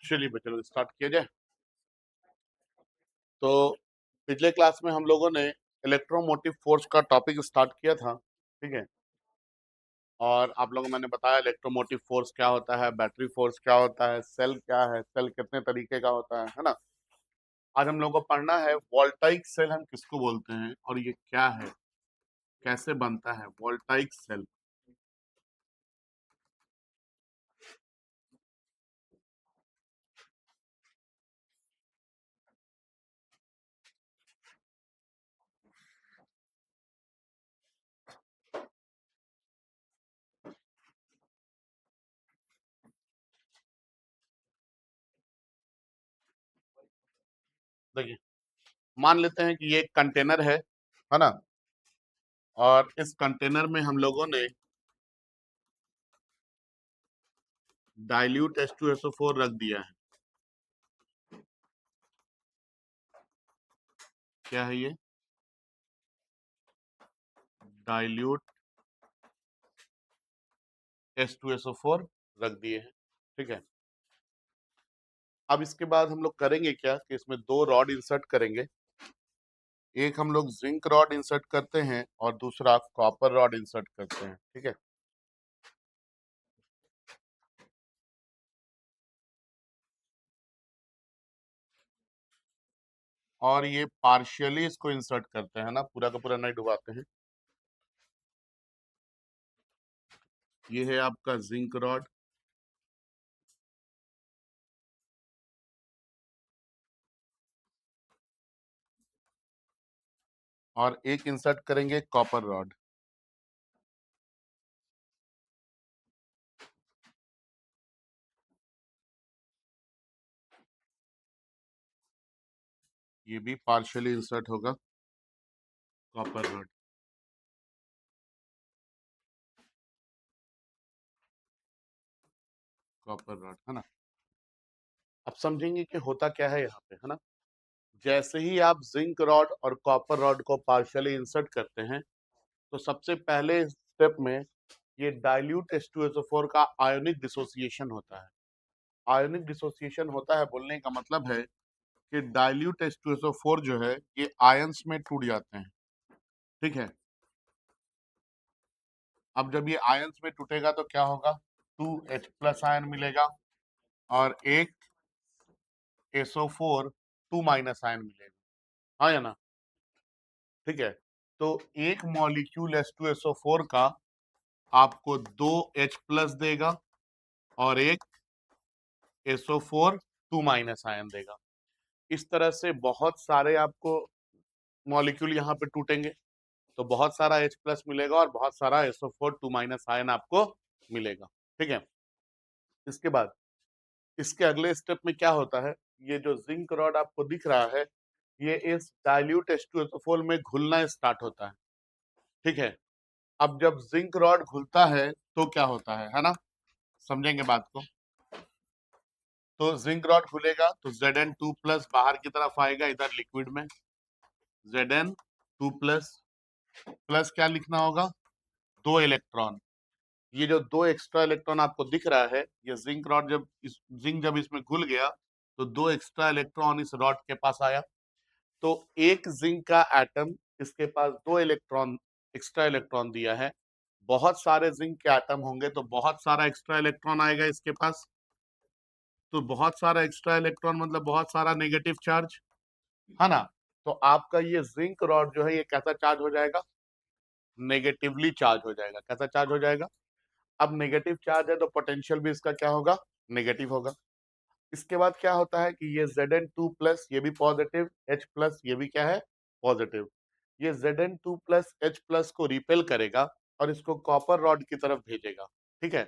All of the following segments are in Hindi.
चलिए चलो स्टार्ट किया जाए। तो पिछले क्लास में हम लोगों ने इलेक्ट्रोमोटिव फोर्स का टॉपिक स्टार्ट किया था, ठीक है। और आप लोगों को मैंने बताया इलेक्ट्रोमोटिव फोर्स क्या होता है, बैटरी फोर्स क्या होता है, सेल क्या है, सेल कितने तरीके का होता है ना। आज हम लोगों को पढ़ना है वोल्टाइक सेल हम किसको बोलते हैं और ये क्या है, कैसे बनता है वोल्टाइक सेल। देखिए, मान लेते हैं कि ये एक कंटेनर है ना। और इस कंटेनर में हम लोगों ने डाइल्यूट H2SO4 रख दिया है। क्या है ये? डाइल्यूट H2SO4 रख दिए हैं, ठीक है। अब इसके बाद हम लोग करेंगे क्या कि इसमें दो रॉड इंसर्ट करेंगे। एक हम लोग जिंक रॉड इंसर्ट करते हैं और दूसरा कॉपर रॉड इंसर्ट करते हैं, ठीक है। और ये पार्शियली इसको इंसर्ट करते हैं ना, पूरा का पूरा नहीं डुबाते हैं। ये है आपका जिंक रॉड और एक इंसर्ट करेंगे कॉपर रॉड। ये भी पार्शियली इंसर्ट होगा कॉपर रॉड। कॉपर रॉड है ना। अब समझेंगे कि होता क्या है यहाँ पे, है ना। जैसे ही आप जिंक रॉड और कॉपर रॉड को पार्शियली इंसर्ट करते हैं तो सबसे पहले स्टेप में ये डाइल्यूट H2SO4 का आयोनिक डिसोसिएशन होता है। आयोनिक डिसोसिएशन होता है बोलने का मतलब है कि डाइल्यूट H2SO4 जो है ये आयंस में टूट जाते हैं, ठीक है। अब जब ये आयंस में टूटेगा तो क्या होगा, 2H+ आयन मिलेगा और एक SO4 2- आयन मिलेगा, हाँ या ना, ठीक है। तो एक मॉलिक्यूल H2SO4 का आपको 2H+ देगा और एक SO4 2- आयन देगा। इस तरह से बहुत सारे आपको मॉलिक्यूल यहाँ पे टूटेंगे तो बहुत सारा H+ मिलेगा और बहुत सारा SO4 2- आयन आपको मिलेगा, ठीक है। इसके बाद इसके अगले स्टेप में क्या होता है, ये जो जिंक रॉड आपको दिख रहा है ये इस डाइल्यूट H2SO4 में घुलना स्टार्ट होता है, ठीक है। अब जब जिंक रॉड घुलता है तो क्या होता है ना, समझेंगे बात को। तो जिंक रॉड खुलेगा तो Zn2+ बाहर की तरफ आएगा इधर लिक्विड में। Zn2+ प्लस क्या लिखना होगा, 2 इलेक्ट्रॉन। ये जो 2 एक्स्ट्रा इलेक्ट्रॉन आपको दिख रहा है, ये जिंक रॉड जब इसमें घुल गया तो 2 एक्स्ट्रा इलेक्ट्रॉन इस रॉड के पास आया। तो एक जिंक का एटम इसके पास 2 इलेक्ट्रॉन एक्स्ट्रा इलेक्ट्रॉन दिया है। बहुत सारे जिंक के एटम होंगे तो बहुत सारा एक्स्ट्रा इलेक्ट्रॉन आएगा इसके पास। तो बहुत सारा एक्स्ट्रा इलेक्ट्रॉन मतलब बहुत सारा नेगेटिव चार्ज, है ना। तो आपका ये जिंक रॉड जो है ये कैसा चार्ज हो जाएगा, नेगेटिवली चार्ज हो जाएगा। कैसा चार्ज हो जाएगा, अब नेगेटिव चार्ज है तो पोटेंशियल भी इसका क्या होगा, नेगेटिव होगा। इसके बाद क्या होता है कि ये Zn2+ ये भी पॉजिटिव, H+ ये भी क्या है, पॉजिटिव। ये Zn2+ H+ को रिपेल करेगा और इसको कॉपर रॉड की तरफ भेजेगा, ठीक है।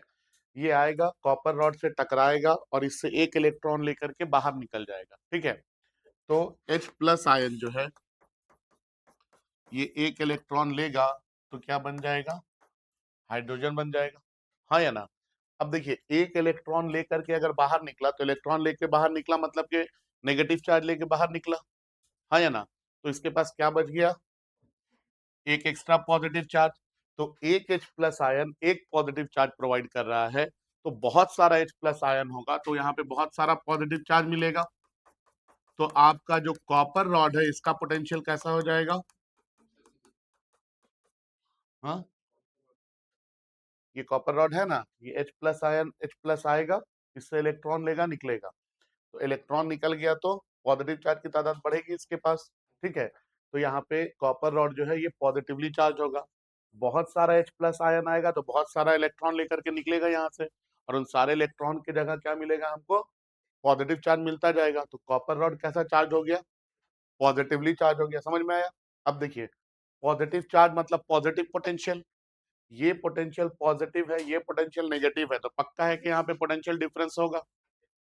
ये आएगा कॉपर रॉड से टकराएगा और इससे एक इलेक्ट्रॉन लेकर के बाहर निकल जाएगा, ठीक है। तो H+ आयन जो है ये एक इलेक्ट्रॉन लेगा तो क्या बन जाएगा, हाइड्रोजन बन जाएगा, हाँ या ना। अब देखिए एक इलेक्ट्रॉन लेकर के अगर बाहर निकला तो इलेक्ट्रॉन लेके बाहर निकला मतलब कि नेगेटिव चार्ज लेके बाहर निकला, हाँ या ना। तो इसके पास क्या बच गया, एक एक्स्ट्रा पॉजिटिव चार्ज। तो एक H+ आयन एक पॉजिटिव चार्ज प्रोवाइड कर रहा है तो बहुत सारा H प्लस आयन होगा, तो यहाँ पे बहुत सारा पॉजिटिव चार्ज मिलेगा। तो आपका जो कॉपर रॉड है इसका पोटेंशियल कैसा हो जाएगा? हाँ, ये कॉपर रॉड है ना, ये H plus ion H plus आएगा, इससे इलेक्ट्रॉन लेगा, निकलेगा। तो इलेक्ट्रॉन निकल गया तो पॉजिटिव चार्ज की तादाद बढ़ेगी इसके पास। ठीक है, तो यहाँ पे कॉपर रॉड जो है ये पॉजिटिवली चार्ज होगा। बहुत सारा H प्लस आयन आएगा तो बहुत सारा इलेक्ट्रॉन लेकर के निकलेगा यहाँ से, और उन सारे इलेक्ट्रॉन की जगह क्या मिलेगा हमको? पॉजिटिव चार्ज मिलता जाएगा। तो कॉपर रॉड कैसा चार्ज हो गया? पॉजिटिवली चार्ज हो गया। समझ में आया? अब देखिए, पॉजिटिव चार्ज मतलब पॉजिटिव पोटेंशियल, ये पोटेंशियल पॉजिटिव है, ये पोटेंशियल नेगेटिव है, तो पक्का है कि यहाँ पे पोटेंशियल डिफरेंस होगा,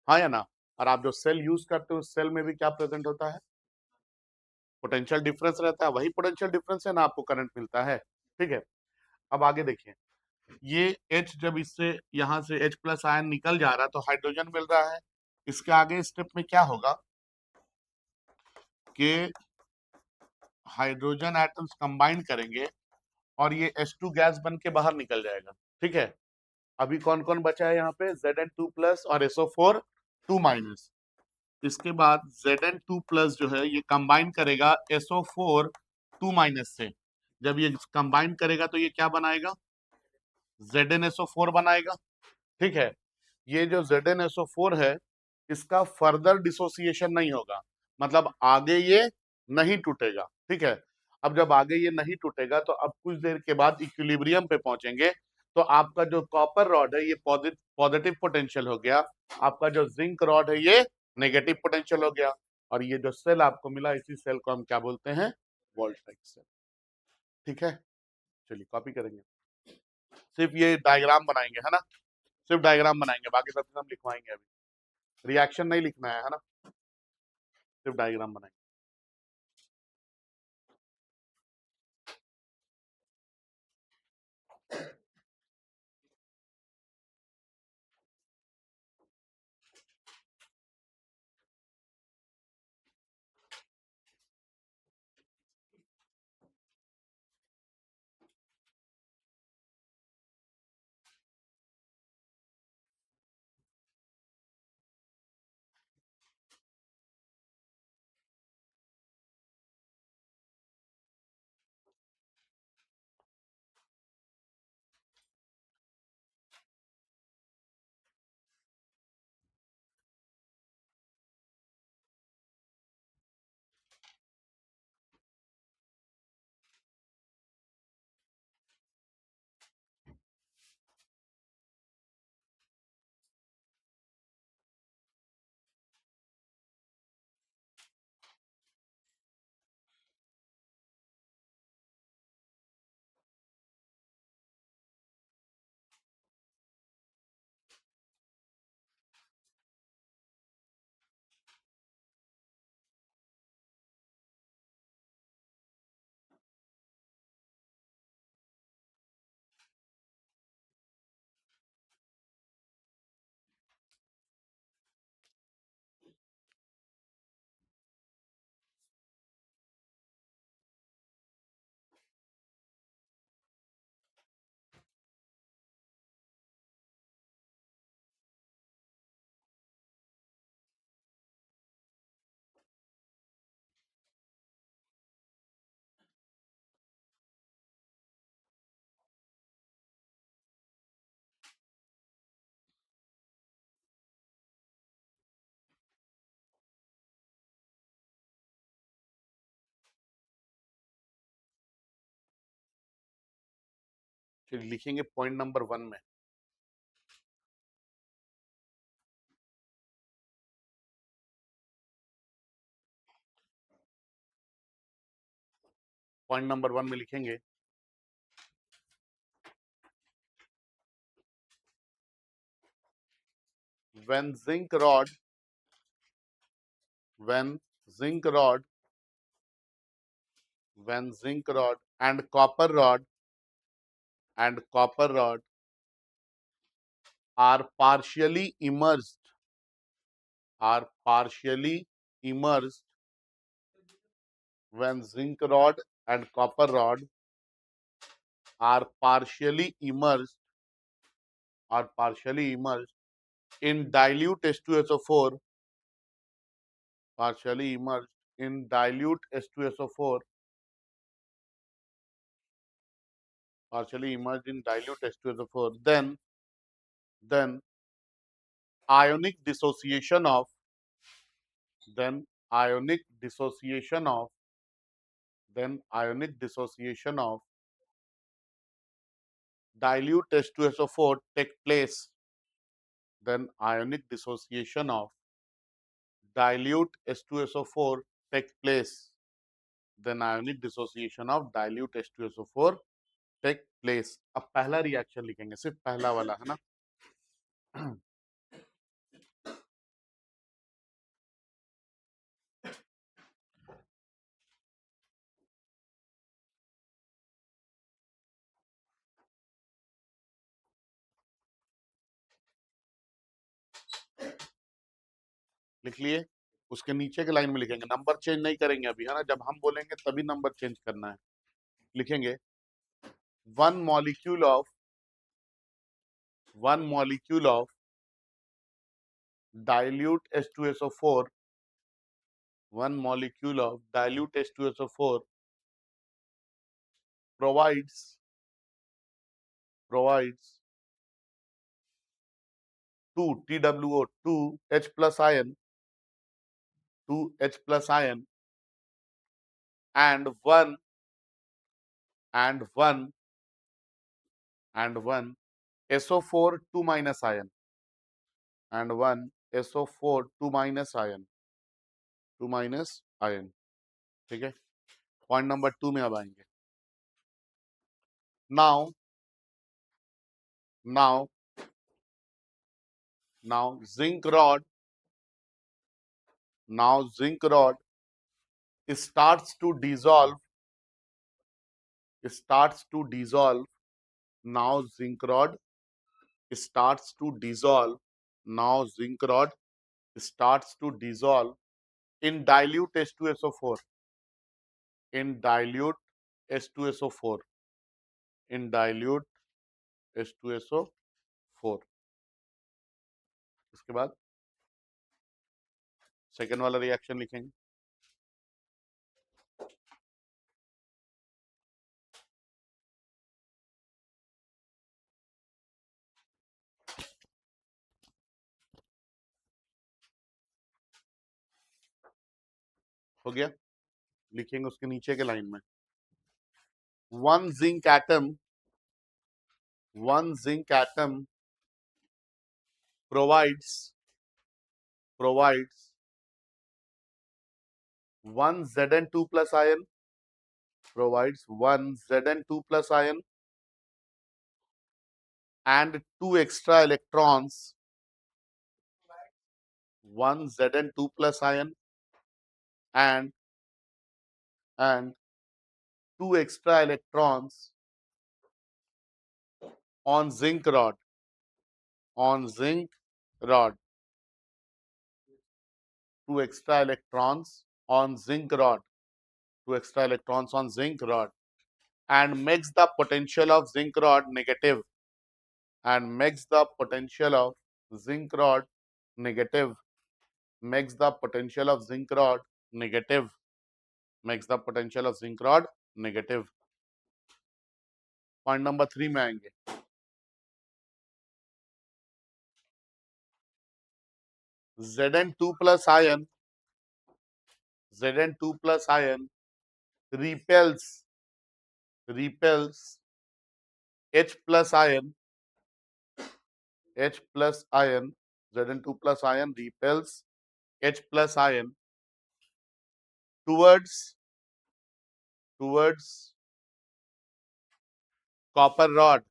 हाँ या ना? और आप जो सेल यूज करते हो उस सेल में भी क्या प्रेजेंट होता है? पोटेंशियल डिफरेंस रहता है। वही पोटेंशियल डिफरेंस है ना आपको करंट मिलता है। ठीक है, अब आगे देखिए, ये H जब इससे यहाँ से H प्लस आयन निकल जा रहा है तो हाइड्रोजन मिल रहा है। इसके आगे स्टेप में क्या होगा कि हाइड्रोजन एटम्स कंबाइन करेंगे और ये H2 गैस बन के बाहर निकल जाएगा। ठीक है, अभी कौन कौन बचा है यहाँ पे? Zn2 प्लस और SO4 2 माइनस। इसके बाद Zn2 प्लस जो है ये कंबाइन करेगा SO4 2 माइनस से। जब ये कंबाइन करेगा तो ये क्या बनाएगा? ZnSO4 बनाएगा। ठीक है, ये जो ZnSO4 है इसका फर्दर डिसोसिएशन नहीं होगा, मतलब आगे ये नहीं टूटेगा। ठीक है, अब जब आगे ये नहीं टूटेगा तो अब कुछ देर के बाद इक्विलिब्रियम पे पहुंचेंगे, तो आपका जो कॉपर रॉड है ये पॉजिटिव पोटेंशियल हो गया, आपका जो जिंक रॉड है ये नेगेटिव पोटेंशियल हो गया, और ये जो सेल आपको मिला इसी सेल को हम क्या बोलते हैं? Voltage cell. ठीक है, चलिए कॉपी करेंगे, सिर्फ ये डायग्राम बनाएंगे, है ना? सिर्फ डायग्राम बनाएंगे, बाकी सब चीज हम लिखवाएंगे। अभी रिएक्शन नहीं लिखना है ना, सिर्फ डायग्राम बनाएंगे। फिर लिखेंगे पॉइंट नंबर 1 में, पॉइंट नंबर 1 में लिखेंगे when zinc rod when zinc rod when zinc rod and copper rod are partially immersed when zinc rod and copper rod are partially immersed are partially immersed in dilute H2SO4, partially immersed in dilute H2SO4, partially immersed in dilute H2SO4, then ionic dissociation of, then ionic dissociation of, then ionic dissociation of dilute H2SO4 take place, then ionic dissociation of dilute H2SO4 take place, then ionic dissociation of dilute H2SO4 take place. अब पहला रिएक्शन लिखेंगे, सिर्फ पहला वाला है ना. लिख लिए. उसके नीचे के लाइन में लिखेंगे, नंबर चेंज नहीं करेंगे अभी, है ना. जब हम बोलेंगे तभी नंबर चेंज करना है. लिखेंगे one molecule of dilute H2SO4, one molecule of dilute H2SO4 provides 2 TWO, 2 H plus ion, 2 H plus ion, and one SO4 2 minus ion, and one SO4 2 minus ion, 2 minus ion. ठीक है. पॉइंट नंबर 2 में अब आएंगे. now zinc rod starts to dissolve. Now zinc rod starts to dissolve. Now zinc rod starts to dissolve in dilute H2SO4. In dilute H2SO4. In dilute H2SO4. उसके बाद सेकेंड वाला रिएक्शन लिखेंगे. हो गया. लिखेंगे उसके नीचे के लाइन में one zinc atom provides one Zn2 plus ion, provides one Zn2 plus ion and two extra electrons, one Zn2 plus ion and two extra electrons on zinc rod. Two extra electrons on zinc rod. And makes the potential of zinc rod negative. Makes the potential of zinc rod negative. Point number 3 में आएंगे. Zn2 plus ion repels H plus ion. Zn2 plus ion repels H plus ion towards copper rod.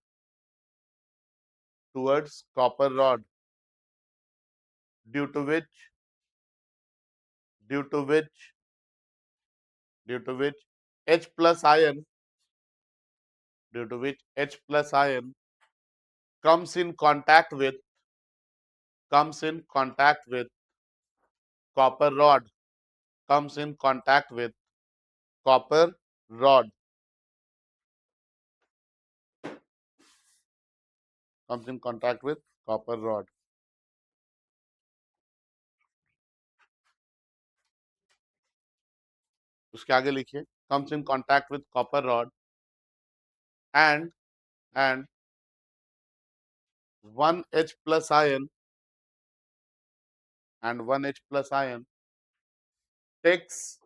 Due to which H plus ion comes in contact with copper rod. comes in contact with copper rod. उसके आगे लिखिए comes in contact with copper rod and 1H plus ion and 1H plus ion takes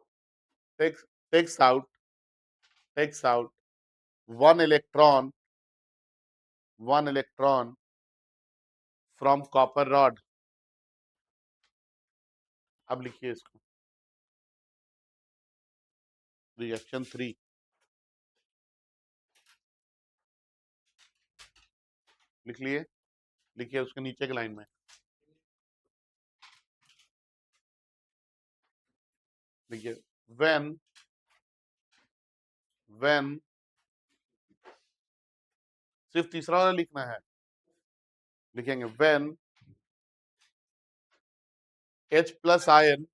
takes takes out takes out one electron from copper rod. अब लिखिए इसको रिएक्शन 3 लिख लिए लिखिए उसके नीचे की लाइन में लिखिए when सिर्फ तीसरा वाला लिखना है लिखेंगे when H plus ion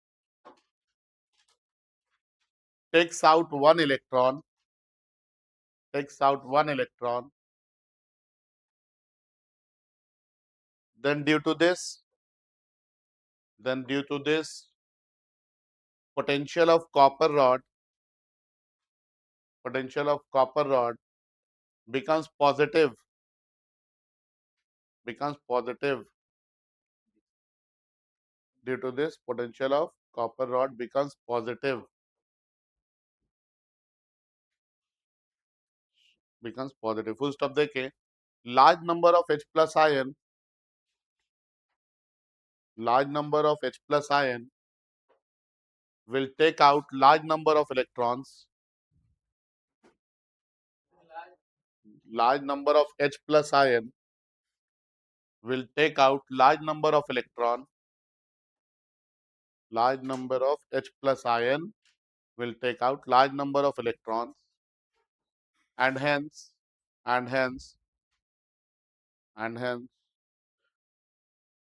takes out one electron then due to this potential of copper rod becomes positive due to this potential of copper rod becomes positive full stop देके large number of H plus ion will take out large number of electrons large number of H plus ion will take out large number of electron large number of H plus ion will take out large number of electrons and hence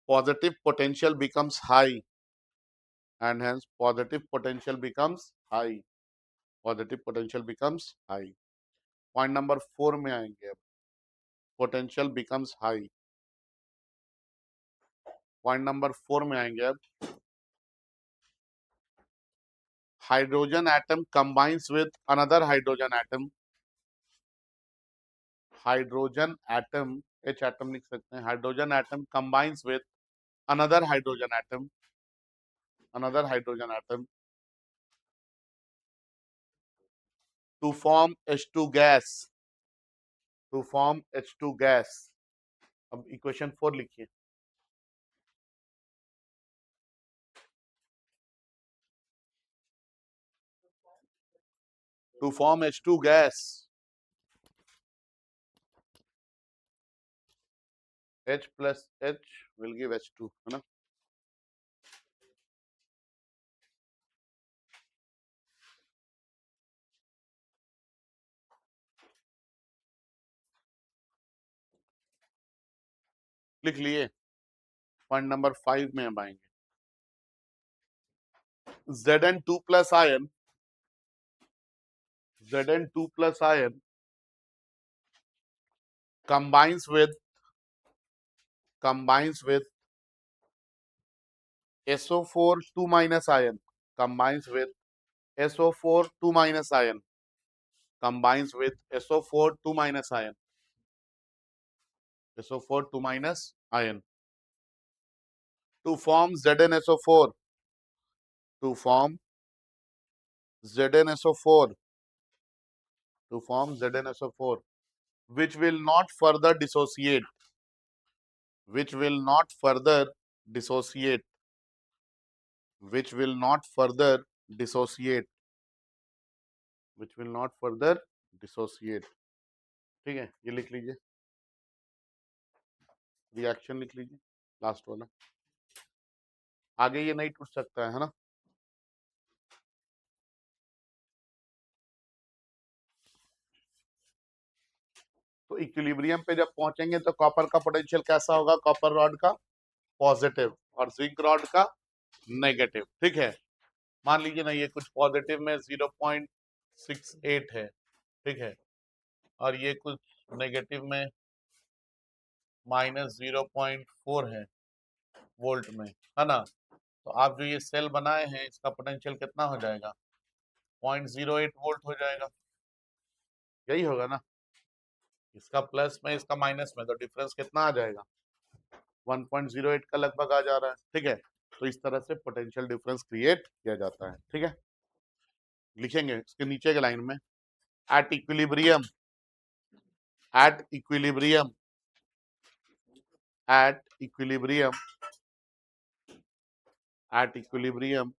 positive potential becomes high point number 4 में आएंगे अब potential becomes high point number 4 में आएंगे अब hydrogen atom combines with another hydrogen atom H atom लिख सकते हैं hydrogen atom combines with another hydrogen atom to form H2 gas अब इक्वेशन 4 लिखिए to form H2 gas H plus H will give H2 है ना लिख लिए पॉइंट नंबर 5 में अब आएंगे Zn2 plus ion combines with SO4 2 minus ion combines with SO4 2 minus ion SO4 2 minus ion to form ZnSO4 which will not further dissociate which will not further dissociate ठीक है ये लिख लीजिए रिएक्शन लिख लीजिए लास्ट वाला आगे ये नहीं टूट सकता है ना तो इक्विलिब्रियम पे जब पहुंचेंगे तो कॉपर का पोटेंशियल कैसा होगा कॉपर रॉड का पॉजिटिव और जिंक रॉड का नेगेटिव ठीक है मान लीजिए ना ये कुछ पॉजिटिव में 0.68 है ठीक है और ये कुछ नेगेटिव में -0.4 है वोल्ट में, है ना। तो आप जो ये सेल बनाए हैं इसका पोटेंशियल कितना हो जाएगा, 0.08 वोल्ट हो जाएगा, यही होगा ना। इसका प्लस में इसका माइनस में, तो डिफरेंस कितना आ जाएगा, 1.08 का लगभग आ जा रहा है। ठीक है, तो इस तरह से पोटेंशियल डिफरेंस क्रिएट किया जाता है। ठीक है, लिखेंगे इसके नीचे के लाइन में, at equilibrium, at equilibrium, at equilibrium, at equilibrium,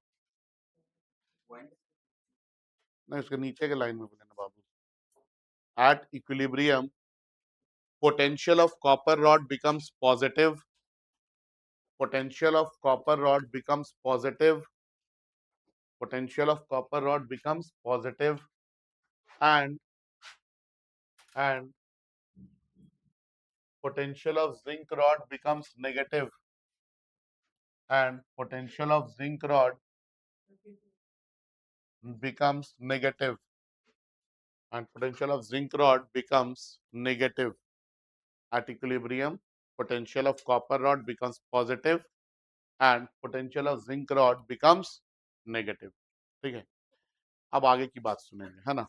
नहीं इसके नीचे के लाइन में बोलेना बाबू, at equilibrium potential of copper rod becomes positive, potential of copper rod becomes positive, potential of copper rod becomes positive, and potential of zinc rod becomes negative, and potential of zinc rod becomes negative, and potential of zinc rod becomes negative. At equilibrium, potential of copper rod becomes positive and potential of zinc rod becomes negative. ठीक है, अब आगे की बात सुनेंगे, है ना।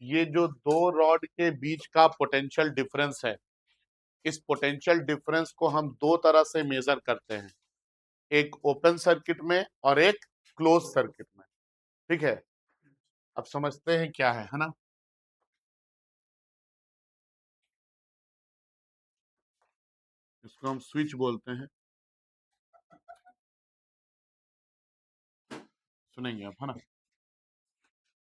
ये जो दो रॉड के बीच का पोटेंशियल डिफरेंस है, इस पोटेंशियल डिफरेंस को हम दो तरह से मेजर करते हैं, एक ओपन सर्किट में और एक क्लोज सर्किट में। ठीक है, अब समझते हैं क्या है ना। इसको हम स्विच बोलते हैं, सुनेंगे आप, है ना।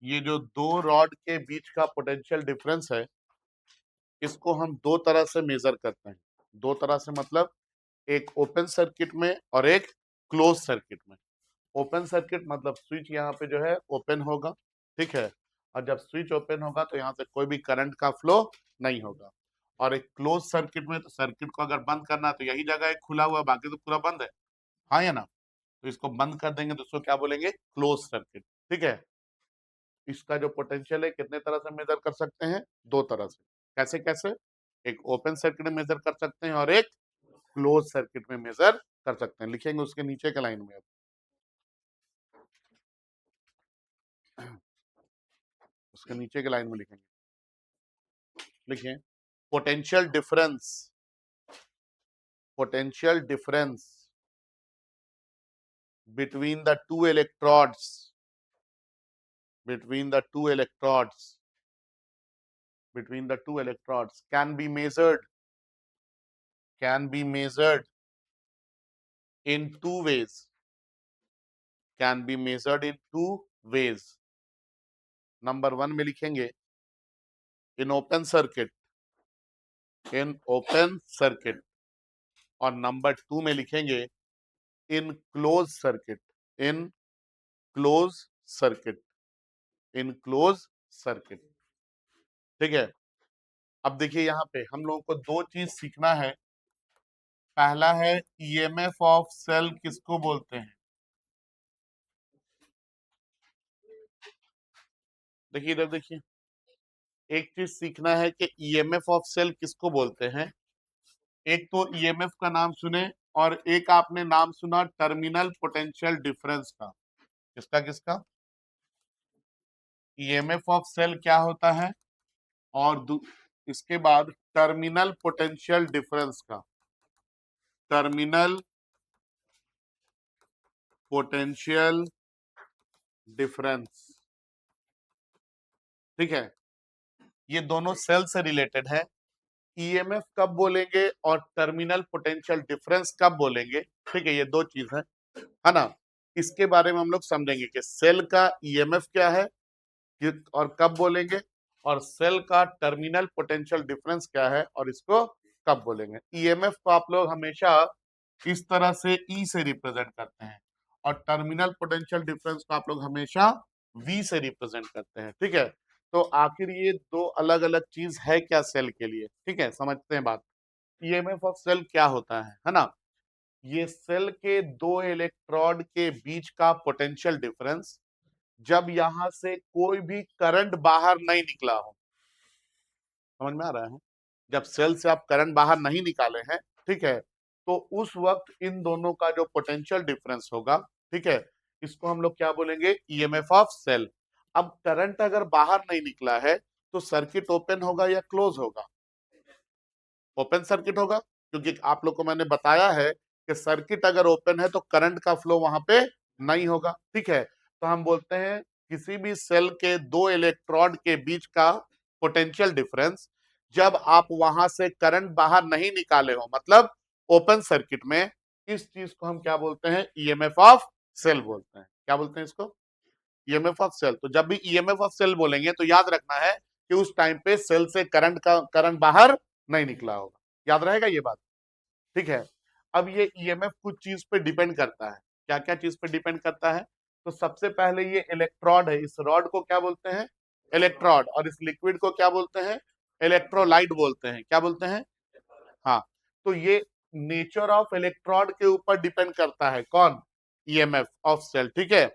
ये जो दो रॉड के बीच का पोटेंशियल डिफरेंस है, इसको हम दो तरह से मेजर करते हैं। दो तरह से मतलब एक ओपन सर्किट में और एक क्लोज सर्किट में। ओपन सर्किट मतलब स्विच यहाँ पे जो है ओपन होगा, ठीक है, और जब स्विच ओपन होगा तो यहाँ से कोई भी करंट का फ्लो नहीं होगा। और एक क्लोज सर्किट में तो सर्किट को अगर बंद करना है तो यही जगह एक खुला हुआ, बाकी तो पूरा बंद है, हाँ या ना। तो इसको बंद कर देंगे तो इसको क्या बोलेंगे, क्लोज सर्किट। ठीक है, इसका जो पोटेंशियल है कितने तरह से मेजर कर सकते हैं, दो तरह से। कैसे कैसे, एक ओपन सर्किट में मेजर कर सकते हैं और एक क्लोज सर्किट में मेजर कर सकते हैं। लिखेंगे उसके नीचे के लाइन में, अब उसके नीचे के लाइन में लिखेंगे, लिखें potential difference, potential difference between the two electrodes, between the two electrodes, between the two electrodes can be measured, can be measured in two ways, can be measured in two ways. Number one में लिखेंगे in open circuit, in open circuit, और नंबर टू में लिखेंगे in close circuit, in close circuit, in close circuit. ठीक है, अब देखिए यहाँ पे हम लोगों को दो चीज सीखना है। पहला है ईएमएफ ऑफ सेल किसको बोलते हैं। देखिए इधर देखिए, एक चीज सीखना है कि ईएमएफ ऑफ सेल किसको बोलते हैं। एक तो ईएमएफ का नाम सुने, और एक आपने नाम सुना टर्मिनल पोटेंशियल डिफरेंस का। किसका किसका, ईएमएफ ऑफ सेल क्या होता है, और इसके बाद टर्मिनल पोटेंशियल डिफरेंस का, टर्मिनल पोटेंशियल डिफरेंस। ठीक है, ये दोनों सेल से रिलेटेड है। ईएमएफ कब बोलेंगे और टर्मिनल पोटेंशियल डिफरेंस कब बोलेंगे, ठीक है, ये दो चीज है ना। इसके बारे में हम लोग समझेंगे कि सेल का ईएमएफ क्या है और कब बोलेंगे, और सेल का टर्मिनल पोटेंशियल डिफरेंस क्या है और इसको कब बोलेंगे। ईएमएफ को आप लोग हमेशा इस तरह से ई से रिप्रेजेंट करते हैं, और टर्मिनल पोटेंशियल डिफरेंस को आप लोग हमेशा वी से रिप्रेजेंट करते हैं। ठीक है, तो आखिर ये दो अलग अलग चीज है क्या सेल के लिए। ठीक है, समझते हैं बात। ईएमएफ ऑफ सेल क्या होता है ना। ये सेल के दो इलेक्ट्रोड के बीच का पोटेंशियल डिफरेंस, जब यहां से कोई भी करंट बाहर नहीं निकला हो। समझ में आ रहा है, जब सेल से आप करंट बाहर नहीं निकाले हैं, ठीक है, तो उस वक्त इन दोनों का जो पोटेंशियल डिफरेंस होगा, ठीक है, इसको हम लोग क्या बोलेंगे, ईएमएफ ऑफ सेल। अब करंट अगर बाहर नहीं निकला है तो सर्किट ओपन होगा या क्लोज होगा? ओपन सर्किट होगा, क्योंकि आप लोग को मैंने बताया है कि सर्किट अगर ओपन है तो करंट का फ्लो वहां पे नहीं होगा, ठीक है। तो हम बोलते हैं किसी भी सेल के दो इलेक्ट्रोड के बीच का पोटेंशियल डिफरेंस जब आप वहां से करंट बाहर नहीं निकाले हो, मतलब ओपन सर्किट में, इस चीज को हम क्या बोलते हैं, ईएमएफ ऑफ सेल बोलते हैं। क्या बोलते हैं इसको? EMF of cell. तो जब भी ईएमएफ ऑफ सेल बोलेंगे तो याद रखना है कि उस टाइम पे सेल से करंट बाहर नहीं निकला होगा। याद रहेगा ये बात? ठीक है। अब ये ईएमएफ कुछ चीज पे डिपेंड करता है। क्या क्या चीज पे डिपेंड करता है? तो सबसे पहले ये इलेक्ट्रोड है, इस रॉड को क्या बोलते हैं, इलेक्ट्रोड, और इस लिक्विड को क्या बोलते हैं, इलेक्ट्रोलाइट बोलते हैं। क्या बोलते हैं? हाँ। तो ये नेचर ऑफ इलेक्ट्रोड के ऊपर डिपेंड करता है, कौन, ईएमएफ ऑफ सेल, ठीक है।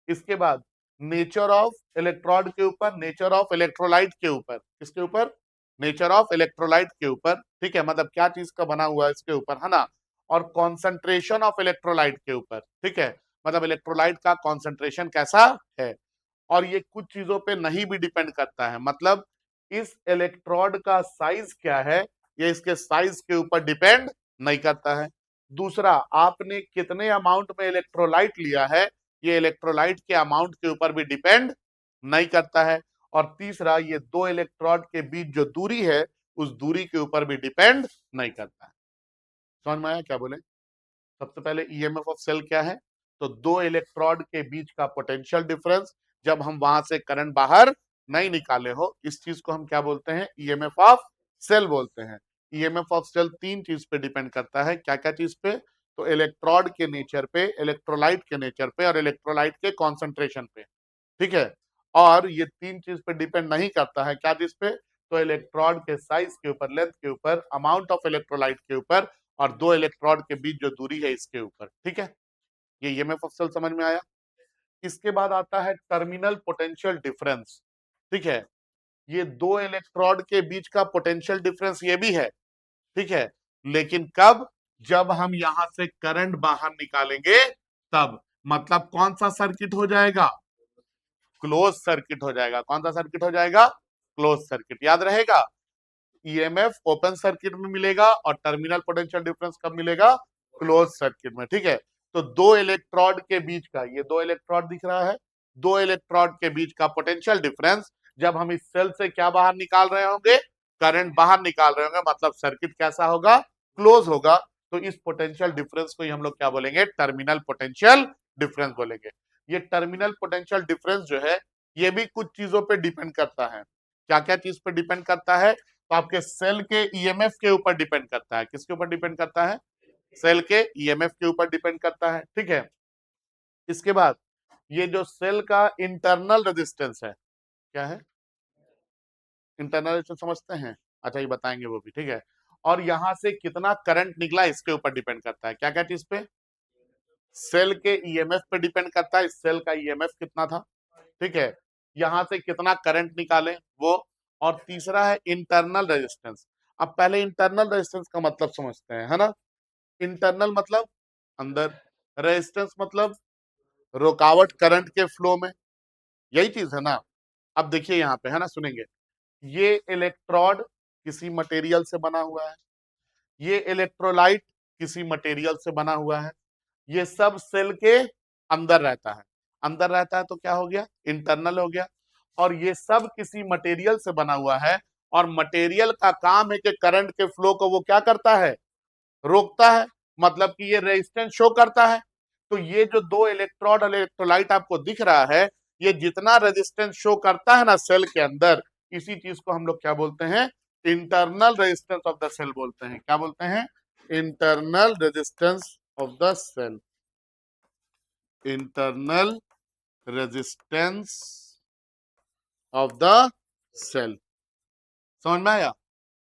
इसके बाद नेचर ऑफ इलेक्ट्रोड के ऊपर, नेचर ऑफ इलेक्ट्रोलाइट के ऊपर, किसके ऊपर, नेचर ऑफ इलेक्ट्रोलाइट के ऊपर, ठीक है, मतलब क्या चीज का बना हुआ है इसके ऊपर, है ना, और कॉन्सेंट्रेशन ऑफ इलेक्ट्रोलाइट के ऊपर, ठीक है, मतलब इलेक्ट्रोलाइट का कॉन्सेंट्रेशन कैसा है। और ये कुछ चीजों पे नहीं भी डिपेंड करता है, मतलब इस इलेक्ट्रोड का साइज क्या है ये इसके साइज के ऊपर डिपेंड नहीं करता है। दूसरा, आपने कितने अमाउंट में इलेक्ट्रोलाइट लिया है ये इलेक्ट्रोलाइट के अमाउंट के ऊपर भी डिपेंड नहीं करता है। और तीसरा, ये दो इलेक्ट्रोड के बीच जो दूरी है उस दूरी के ऊपर भी डिपेंड नहीं करता है। समझ में आया क्या बोले? सबसे पहले ईएमएफ ऑफ सेल क्या है, तो दो इलेक्ट्रोड के बीच का पोटेंशियल डिफरेंस जब हम वहां से करंट बाहर नहीं निकाले हो, इस चीज को हम क्या बोलते हैं, ईएमएफ ऑफ सेल बोलते हैं। ईएमएफ ऑफ सेल तीन चीज पे डिपेंड करता है। क्या क्या चीज पे? तो इलेक्ट्रोड के नेचर पे, इलेक्ट्रोलाइट के नेचर पे, और इलेक्ट्रोलाइट के कॉन्सेंट्रेशन पे, ठीक है। और ये तीन चीज पे डिपेंड नहीं करता है, क्या चीज पे, तो इलेक्ट्रोड के साइज के ऊपर, लेंथ के ऊपर, अमाउंट ऑफ इलेक्ट्रोलाइट के ऊपर, और दो इलेक्ट्रोड के बीच जो दूरी है इसके ऊपर, ठीक है। ये ईएमएफ ऑफ सेल समझ में आया। इसके बाद आता है टर्मिनल पोटेंशियल डिफरेंस, ठीक है। ये दो इलेक्ट्रोड के बीच का पोटेंशियल डिफरेंस ये भी है, ठीक है, लेकिन कब, जब हम यहां से करंट बाहर निकालेंगे तब, मतलब कौन सा सर्किट हो जाएगा, क्लोज सर्किट हो जाएगा। कौन सा सर्किट हो जाएगा, क्लोज सर्किट। याद रहेगा, ईएमएफ ओपन सर्किट में मिलेगा और टर्मिनल पोटेंशियल डिफरेंस कब मिलेगा, क्लोज सर्किट में, ठीक है। तो दो इलेक्ट्रोड के बीच का, ये दो इलेक्ट्रोड दिख रहा है, दो इलेक्ट्रोड के बीच का पोटेंशियल डिफरेंस जब हम इस सेल से क्या बाहर निकाल रहे होंगे, करंट बाहर निकाल रहे होंगे, मतलब सर्किट कैसा होगा, क्लोज होगा। तो इस पोटेंशियल डिफरेंस को ही हम लोग क्या बोलेंगे, टर्मिनल पोटेंशियल डिफरेंस बोलेंगे। ये टर्मिनल पोटेंशियल डिफरेंस जो है ये भी कुछ चीजों पे डिपेंड करता है। क्या क्या चीज पे डिपेंड करता है, तो आपके सेल के ईएमएफ के ऊपर डिपेंड करता है। किसके ऊपर डिपेंड करता है, सेल के ईएमएफ के ऊपर डिपेंड करता है, ठीक है। इसके बाद ये जो सेल का इंटरनल रेजिस्टेंस है, क्या है, इंटरनल रेजिस्टेंस समझते हैं, अच्छा ये बताएंगे वो भी, ठीक है। और यहां से कितना करंट निकला इसके ऊपर डिपेंड करता है। क्या क्या चीज पे, सेल के ईएमएफ पे डिपेंड करता है, इस सेल का ईएमएफ कितना था, ठीक है, यहां से कितना करंट निकाले वो, और तीसरा है इंटरनल रेजिस्टेंस। अब पहले इंटरनल रेजिस्टेंस का मतलब समझते हैं, है ना। इंटरनल मतलब अंदर, रेजिस्टेंस मतलब रुकावट करंट के फ्लो में, यही चीज है ना। अब देखिए यहाँ पे, है ना, सुनेंगे, ये इलेक्ट्रोड किसी मटेरियल से बना हुआ है, ये इलेक्ट्रोलाइट किसी मटेरियल से बना हुआ है, ये सब सेल के अंदर रहता है। अंदर रहता है तो क्या हो गया, इंटरनल हो गया। और ये सब किसी मटेरियल से बना हुआ है, और मटेरियल का काम है कि करंट के फ्लो को वो क्या करता है, रोकता है, मतलब कि ये रेजिस्टेंस शो करता है। तो ये जो दो इलेक्ट्रोड और इलेक्ट्रोलाइट आपको दिख रहा है, ये जितना रेजिस्टेंस शो करता है ना सेल के अंदर, इसी चीज को हम लोग क्या बोलते हैं, internal resistance of the cell बोलते हैं। क्या बोलते हैं, internal resistance of the cell, internal resistance of the cell. समझ में आया?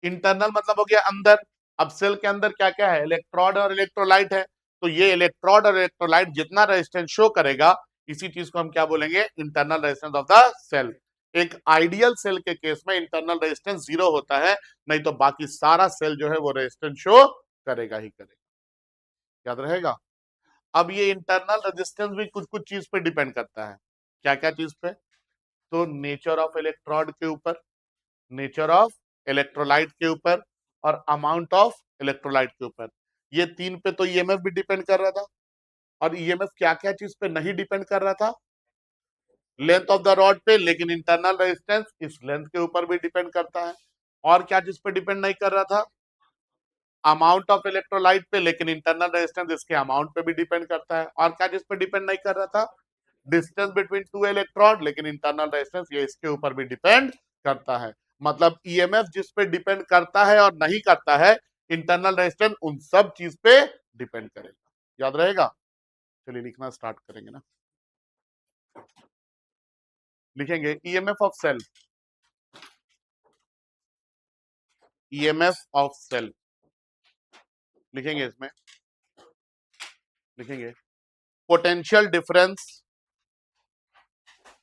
इंटरनल मतलब हो गया अंदर। अब सेल के अंदर क्या क्या है, इलेक्ट्रोड और इलेक्ट्रोलाइट है, तो ये इलेक्ट्रोड और इलेक्ट्रोलाइट जितना रेजिस्टेंस शो करेगा, इसी चीज को हम क्या बोलेंगे, internal resistance of the cell. एक आइडियल सेल के केस में इंटरनल रेजिस्टेंस 0 होता है, नहीं तो बाकी सारा सेल जो है वो रेजिस्टेंस शो करेगा ही करेगा। याद रहेगा। अब ये इंटरनल रेजिस्टेंस भी कुछ कुछ चीज पे डिपेंड करता है। क्या क्या चीज पे? तो नेचर ऑफ इलेक्ट्रोड के ऊपर, नेचर ऑफ इलेक्ट्रोलाइट के ऊपर, और अमाउंट ऑफ इलेक्ट्रोलाइट के ऊपर। ये तीन पे तो ईएमएफ भी डिपेंड कर रहा था। और ईएमएफ क्या क्या चीज पे नहीं डिपेंड कर रहा था? लेंथ ऑफ द रॉड पे, लेकिन इंटरनल रेजिस्टेंस इस लेंथ के ऊपर भी डिपेंड करता है। और क्या चीज पे डिपेंड नहीं कर रहा था? अमाउंट ऑफ इलेक्ट्रोलाइट पे, लेकिन इंटरनल रेजिस्टेंस इसके अमाउंट पे भी डिपेंड करता है। और क्या चीज पे डिपेंड नहीं कर रहा था? डिस्टेंस बिटवीन टू इलेक्ट्रोड, लेकिन इंटरनल रेजिस्टेंस ये इसके ऊपर भी डिपेंड करता है। मतलब ईएमएफ जिस पे डिपेंड करता है और नहीं करता है, इंटरनल रेजिस्टेंस उन सब चीज पे डिपेंड करेगा। याद रहेगा। चलिए लिखना स्टार्ट करेंगे ना। लिखेंगे EMF of cell, EMF of cell लिखेंगे। इसमें लिखेंगे potential difference,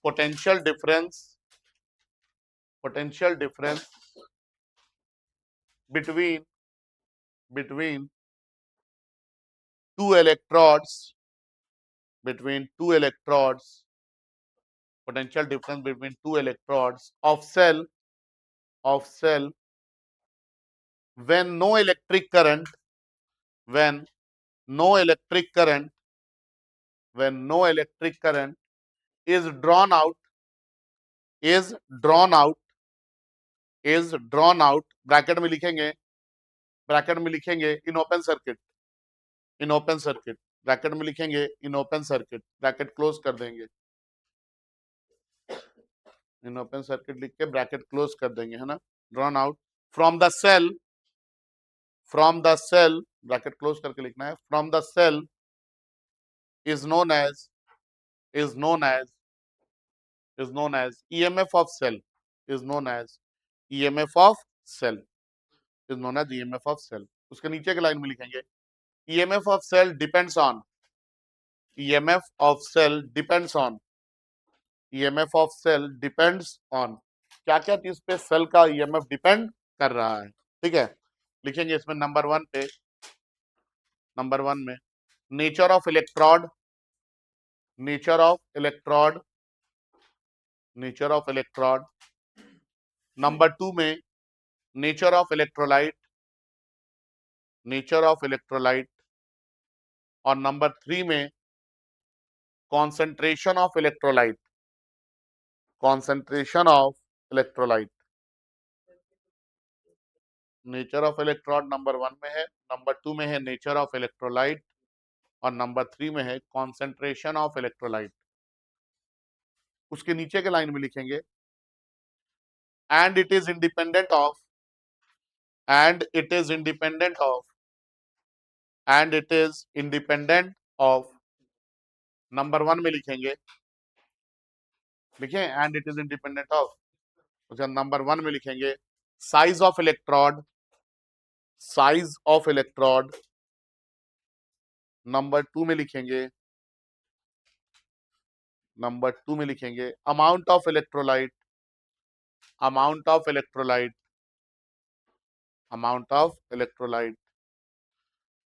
potential difference, potential difference between between two electrodes, between two electrodes, potential difference between two electrodes of cell when no electric current, when no electric current, when no electric current is drawn out, is drawn out, is drawn out, bracket में लिखेंगे, ब्रैकेट में लिखेंगे in open circuit, in open circuit, bracket में लिखेंगे in open circuit, bracket close कर देंगे, इन ओपन सर्किट लिख के ब्रैकेट क्लोज कर देंगे, है ना। Drawn out from the cell, from the cell, bracket close करके लिखना है, from the cell is known as, is known as, is known as EMF of cell, is known as EMF of cell, is known as EMF of cell। उसके नीचे के लाइन में लिखेंगे EMF of cell depends on, EMF of cell depends on, EMF of cell depends on, क्या क्या चीज पे सेल का EMF डिपेंड कर रहा है। ठीक है। लिखेंगे इसमें नंबर वन पे, नंबर वन में nature of electrode, nature of electrode, nature of electrode. Number two में nature of electrolyte, nature of electrolyte. और नंबर थ्री में concentration of electrolyte, concentration of electrolyte. Nature of electrode number one में है, नंबर टू में है नेचर ऑफ इलेक्ट्रोलाइट, और नंबर थ्री में है कॉन्सेंट्रेशन ऑफ इलेक्ट्रोलाइट। उसके नीचे के लाइन में लिखेंगे and it is independent of, and it is independent of, and it is independent of. Number one में लिखेंगे, लिखें and it is independent of. अच्छा, नंबर वन में लिखेंगे size of electrode, size of electrode. Number two में लिखेंगे, नंबर टू में लिखेंगे amount of electrolyte, amount of electrolyte, amount of electrolyte.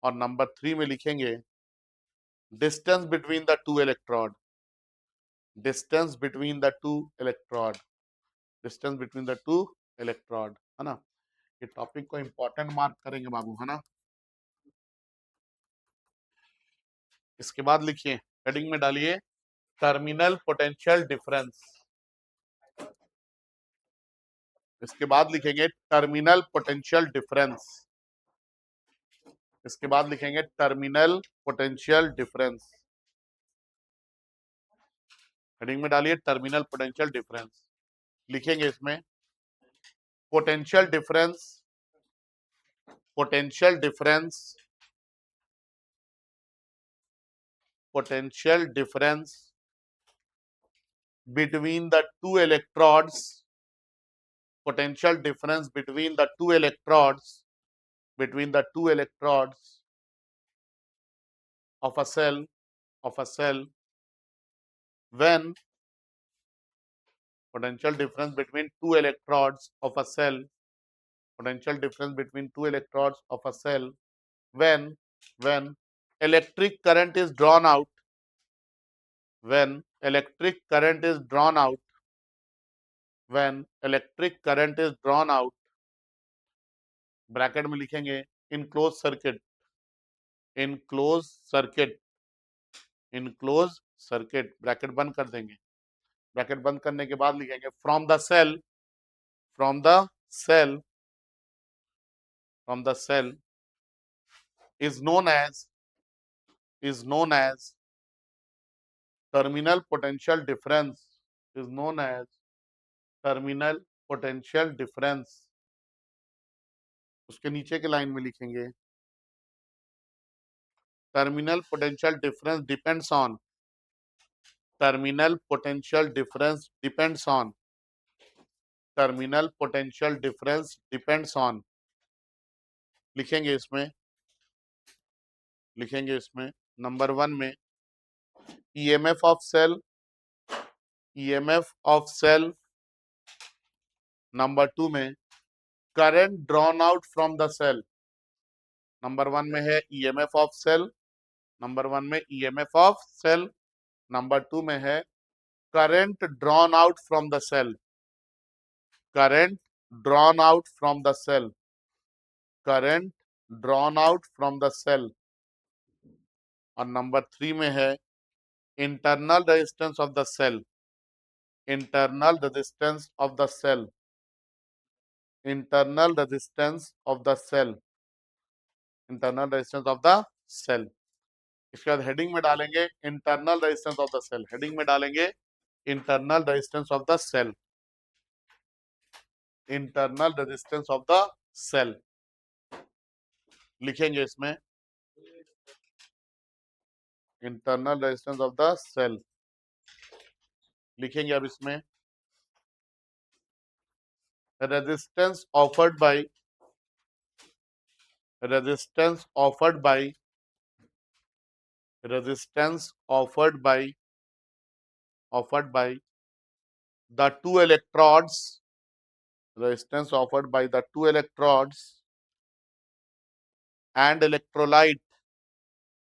और नंबर थ्री में लिखेंगे distance between the two electrode, distance between the two electrode, distance between the two electrode, है ना। ये टॉपिक को इंपॉर्टेंट मार्क करेंगे बाबू, है ना। इसके बाद लिखिए, हेडिंग में डालिए टर्मिनल पोटेंशियल डिफरेंस। इसके बाद लिखेंगे टर्मिनल पोटेंशियल डिफरेंस, इसके बाद लिखेंगे टर्मिनल पोटेंशियल डिफरेंस। हेडिंग में डालिए टर्मिनल पोटेंशियल डिफरेंस। लिखेंगे इसमें potential difference, potential difference, potential difference between the two electrodes, potential difference between the two electrodes, between the two electrodes of a cell, of a cell when potential difference between two electrodes of a cell, potential difference between two electrodes of a cell when electric current is drawn out, when electric current is drawn out, when electric current is drawn out, bracket में लिखेंगे in close circuit, in close circuit, in close circuit, bracket बंद कर देंगे, ब्रैकेट बंद करने के बाद लिखेंगे from the cell, from the cell, from the cell is known as, is known as terminal potential difference, is known as terminal potential difference. उसके नीचे के लाइन में लिखेंगे terminal potential difference depends on, terminal potential difference depends on, terminal potential difference depends on, लिखेंगे इसमें, लिखेंगे इसमें नंबर 1 में EMF of cell, EMF of cell, number 2 में current drawn out from the cell, number 1 में है EMF ऑफ सेल, नंबर 1 में EMF ऑफ सेल, नंबर 2 में है current drawn out from the cell, current drawn out from the cell, current drawn out from the cell, और नंबर 3 में है internal resistance of the cell, internal resistance of the cell, internal resistance of the cell, internal resistance of the cell. इसके बाद हेडिंग में डालेंगे internal resistance of the cell, heading में डालेंगे internal resistance of the cell, internal resistance of the cell लिखेंगे इसमें internal resistance of the cell लिखेंगे। अब इसमें resistance offered by, resistance offered by, resistance offered by, offered by the two electrodes, resistance offered by the two electrodes and electrolyte,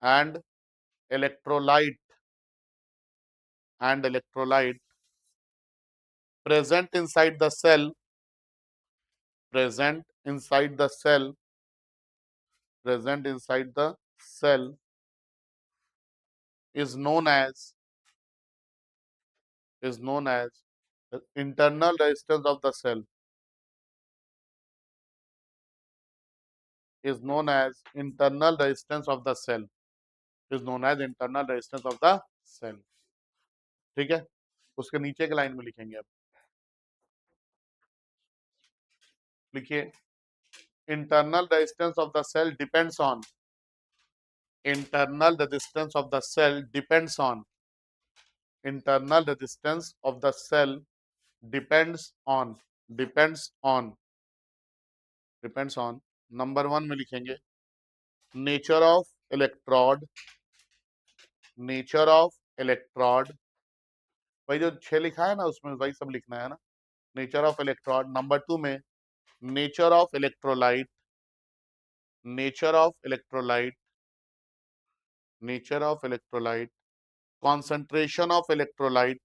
and electrolyte, and electrolyte present inside the cell, present inside the cell, present inside the cell is known as, is known as the internal resistance of the cell, is known as internal resistance of the cell, is known as internal resistance of the cell। ठीक है, उसके नीचे के लाइन में लिखेंगे। अब लिखिए internal resistance of the cell depends on, internal resistance of the cell depends on, internal resistance of the cell depends on, depends on, depends on। Number 1 में लिखेंगे nature of electrode, nature of electrode, वही जो 6 लिखा है ना उसमें वही सब लिखना है ना, नेचर ऑफ इलेक्ट्रोड। नंबर 2 में nature of electrolyte, nature of electrolyte, nature of electrolyte, concentration of electrolyte,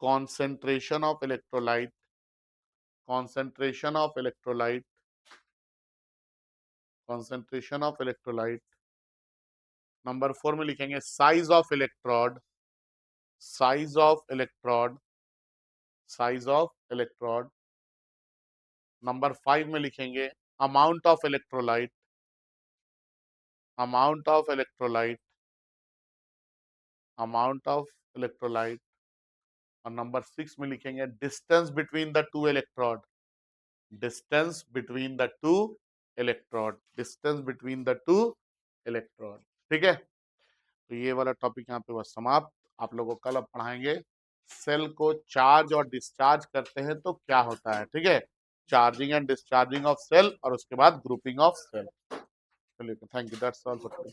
concentration of electrolyte, concentration of electrolyte, concentration of electrolyte। Number 4 में लिखेंगे size of electrode, size of electrode, size of electrode. Number 5 में लिखेंगे amount of electrolyte, amount of electrolyte, amount of electrolyte. और नंबर 6 में लिखेंगे distance between the two electrode, distance between the two electrode, distance between the two electrode. ठीक है, तो ये वाला टॉपिक यहाँ पे बस समाप्त। आप लोगों को कल अब पढ़ाएंगे सेल को चार्ज और डिस्चार्ज करते हैं तो क्या होता है। ठीक है, charging and discharging of cell और उसके बाद ग्रुपिंग ऑफ सेल। चलिए, thank you, that's all for today.